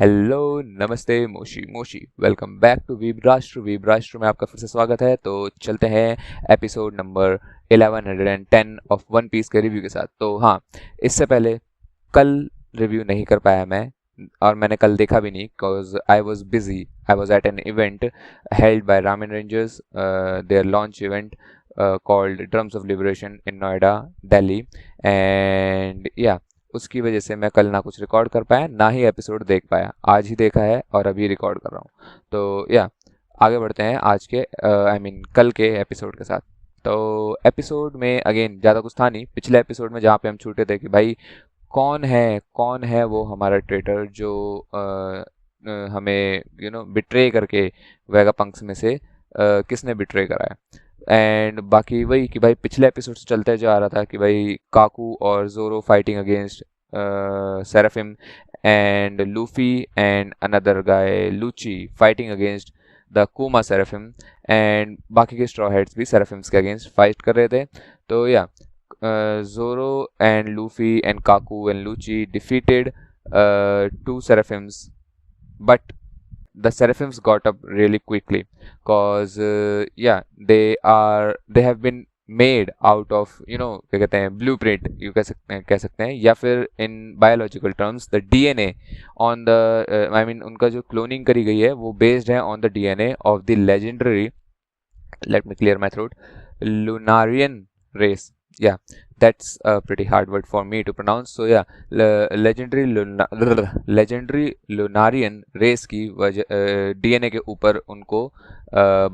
Hello, नमस्ते, मोशी मोशी, वेलकम बैक टू वीब राष्ट्र में आपका फिर से स्वागत है। तो चलते हैं episode number 1110 of One Piece के रिव्यू के साथ। तो हाँ, इससे पहले कल रिव्यू नहीं कर पाया मैं, और मैंने कल देखा भी नहीं because I was busy. I was at an event held by Ramen Rangers, their launch event called Drums of Liberation in Noida, Delhi. And या उसकी वजह से मैं कल ना कुछ रिकॉर्ड कर पाया, ना ही एपिसोड देख पाया। आज ही देखा है और अभी रिकॉर्ड कर रहा हूँ। तो या आगे बढ़ते हैं आज के कल के एपिसोड के साथ। तो एपिसोड में अगेन ज़्यादा कुछ था नहीं। पिछले एपिसोड में जहाँ पे हम छूटे थे कि भाई कौन है वो हमारा ट्रेटर जो हमें बिट्रे करके वेगा पंक्स में से किसने बिट्रे करा है। एंड बाकी वही कि भाई पिछले एपिसोड से चलते जा रहा था कि भाई काकू और जोरो fighting against seraphim, and Luffy and another guy luchi fighting against the कुमा सेराफिम, एंड बाकी के स्ट्रॉ हेड्स भी सेराफिम्स के अगेंस्ट फाइट कर रहे थे। तो या जोरो and Luffy and Kaku and luchi defeated two seraphims, but the seraphims got up really quickly cause they have been made out of क्या कहते हैं ब्लूप्रिंट, यू कह सकते हैं या फिर in biological terms the DNA on the उनका जो क्लोनिंग करी गई है वो बेस्ड है on the DNA of the legendary, let me clear my throat, Lunarian race. Yeah, that's a pretty hard word for me to pronounce. So yeah, legendary Lunarian race की वजह DNA के ऊपर उनको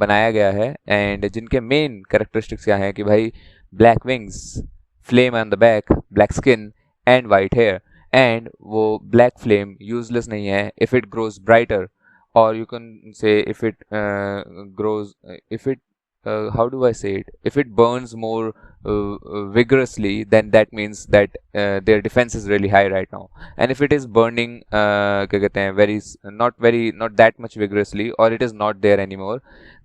बनाया गया है। एंड जिनके मेन कैरेक्टरिस्टिक्स क्या हैं कि भाई black wings, flame on the back, black skin and white hair. And वो ब्लैक फ्लेम यूजलेस नहीं है if it grows brighter, or you can say if it grows if it how do I say it, if it burns more vigorously, then that means that their defense is really high right now. And if it is burning क्या कहते हैं not that much vigorously, or it is not there anymore,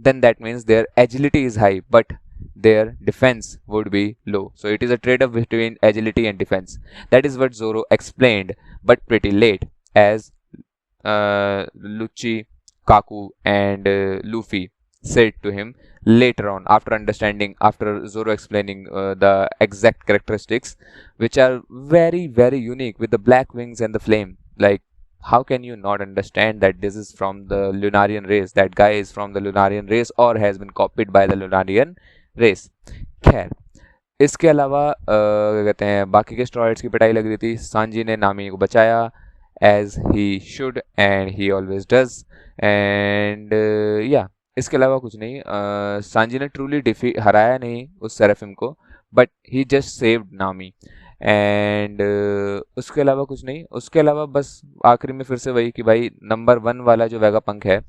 then that means their agility is high but their defense would be low. So it is a trade-off between agility and defense. That is what Zoro explained, but pretty late, as Lucci, Kaku, and Luffy said to him later on, after Zoro explaining the exact characteristics, which are very, very unique with the black wings and the flame. Like, how can you not understand that this is from the Lunarian race? That guy is from the Lunarian race or has been copied by the Lunarian race. खैर, इसके अलावा क्या कहते हैं बाकी के steroids की पिटाई लग रही थी। सांजी ने नामी को बचाया as he should and he always does. And इसके अलावा कुछ नहीं। सांजी ने ट्रूली हराया नहीं उस सेराफिम को, बट ही जस्ट सेव्ड नामी। एंड उसके अलावा कुछ नहीं। उसके अलावा बस आखिरी में फिर से वही कि भाई नंबर 1 वाला जो वेगा पंक है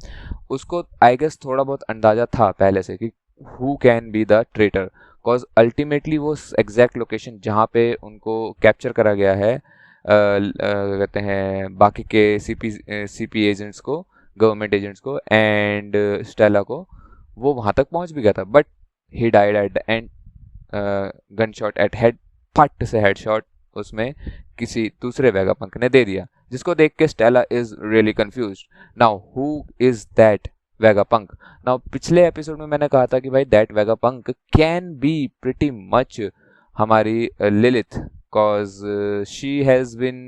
उसको आई गेस थोड़ा बहुत अंदाजा था पहले से कि who can be the traitor, because ultimately वो एग्जैक्ट लोकेशन जहाँ पे उनको कैप्चर करा गया है कहते हैं बाकी के सीपी एजेंट्स को, गवर्नमेंट एजेंट्स को एंड स्टेला को, वो वहाँ तक पहुँच भी गया था, but he died at the end, gun shot at head, फट से हेड शॉट उसमें किसी दूसरे वेगापंक ने दे दिया, जिसको देख के Stella is really confused. Now who is that Vegapunk? Now पिछले एपिसोड में मैंने कहा था कि भाई that Vegapunk can be pretty much हमारी Lilith, cause she has been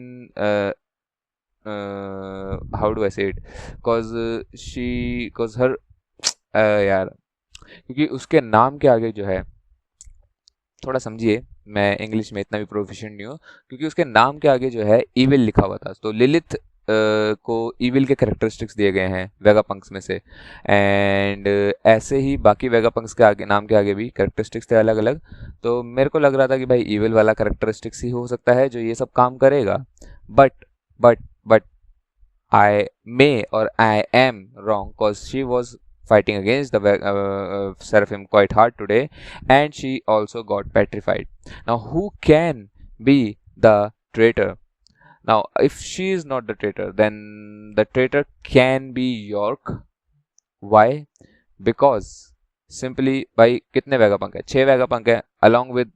how do I say it, cause her यार, क्योंकि उसके नाम के आगे जो है, थोड़ा समझिए, मैं इंग्लिश में इतना भी प्रोफिशिएंट नहीं हूँ, क्योंकि उसके नाम के आगे जो है इविल लिखा हुआ था। तो लिलिथ को इविल के कैरेक्टरिस्टिक्स दिए गए हैं वेगापंक्स में से, एंड ऐसे ही बाकी वेगापंक्स के आगे, नाम के आगे भी कैरेक्टरिस्टिक्स थे अलग अलग। तो मेरे को लग रहा था कि भाई इविल वाला कैरेक्टरिस्टिक्स ही हो सकता है जो ये सब काम करेगा, बट आई मे और I am wrong, cause she was fighting against the Seraphim quite hard today, and she also got petrified. Now who can be the traitor? Now if she is not the traitor, then the traitor can be York. Why? Because simply भाई कितने Vegapunk है? 6 Vegapunk है, along with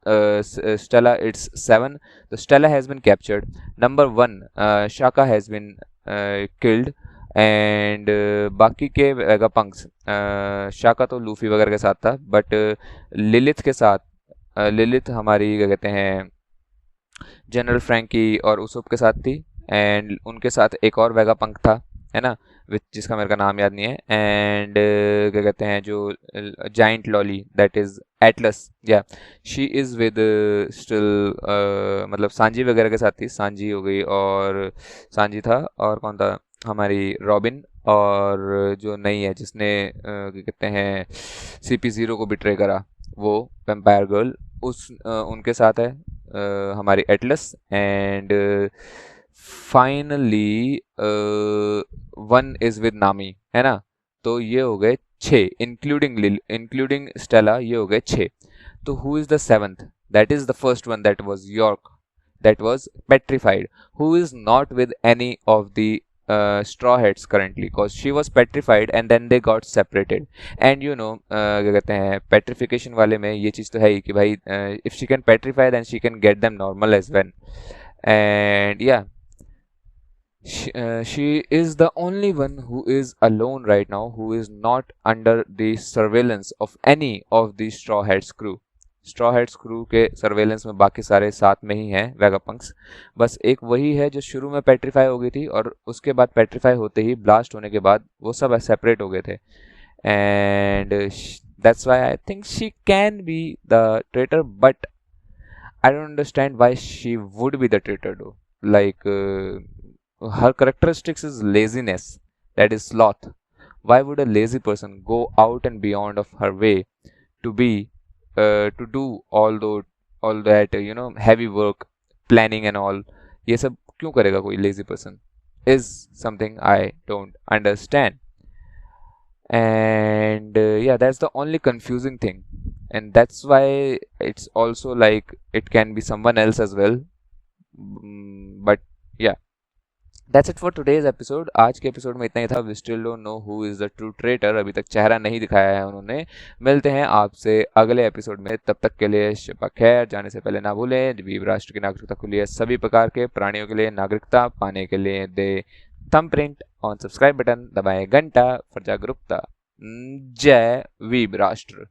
Stella it's 7. The Stella has been captured. Number 1 Shaka has been killed and बाकी के वेगापंक्स, शाका तो Luffy वगैरह के साथ था, बट लिलिथ के साथ, लिलिथ हमारी क्या कहते हैं जनरल फ्रैंकी और उसुप के साथ थी, एंड उनके साथ एक और वेगापंक था, है ना, विच जिसका मेरे का नाम याद नहीं है, एंड क्या कहते हैं जो giant lolly that is Atlas, या शी इज विद स्टिल, मतलब सांजी वगैरह के साथ थी, सांजी हो गई, और सांजी था, और कौन था, हमारी रॉबिन, और जो नई है जिसने क्या कहते हैं CP0 को बिट्रे करा, वो वेम्पायर गर्ल, उनके साथ है हमारी Atlas, and finally one is with नामी, है ना। तो ये हो गए 6, इंक्लूडिंग स्टेला, ये हो गए 6। तो who is the seventh? That is the first one, that was York, that was petrified, who is not with any of the straw hats currently, because she was petrified and then they got separated. And you know, क्या कहते हैं petrification वाले में ये चीज़ तो है ही कि भाई if she can petrify then she can get them normal as well. And yeah, she is the only one who is alone right now, who is not under the surveillance of any of the straw hats crew. Straw heads crew के surveillance में बाकी सारे साथ में ही हैं वेगापंक्स, बस एक वही है जो शुरू में पेट्रीफाई हो गई थी, और उसके बाद पेट्रीफाई होते ही ब्लास्ट होने के बाद वो सब सेपरेट हो गए थे, and that's why I think she can be the traitor, but I don't understand why she would be the traitor do, like her characteristics is laziness, that is sloth. Why would a lazy person go out and beyond of her way to be to do all that heavy work, planning and all? ये सब क्यों करेगा कोई lazy person is something I don't understand. And yeah, that's the only confusing thing, and that's why it's also like it can be someone else as well. But yeah, that's it for today's episode. आज के episode में इतना ही था। We still don't know who is the true traitor, अभी तक चेहरा नहीं दिखाया है उन्होंने। मिलते हैं आपसे अगले एपिसोड में, तब तक के लिए शब खैर। जाने से पहले ना भूलें, वीव राष्ट्र की नागरिकता खुली है सभी प्रकार के प्राणियों के लिए। नागरिकता पाने के लिए दे thumb print on subscribe button, दबाएं घंटा फॉर जागरूकता। जय वीव राष्ट्र।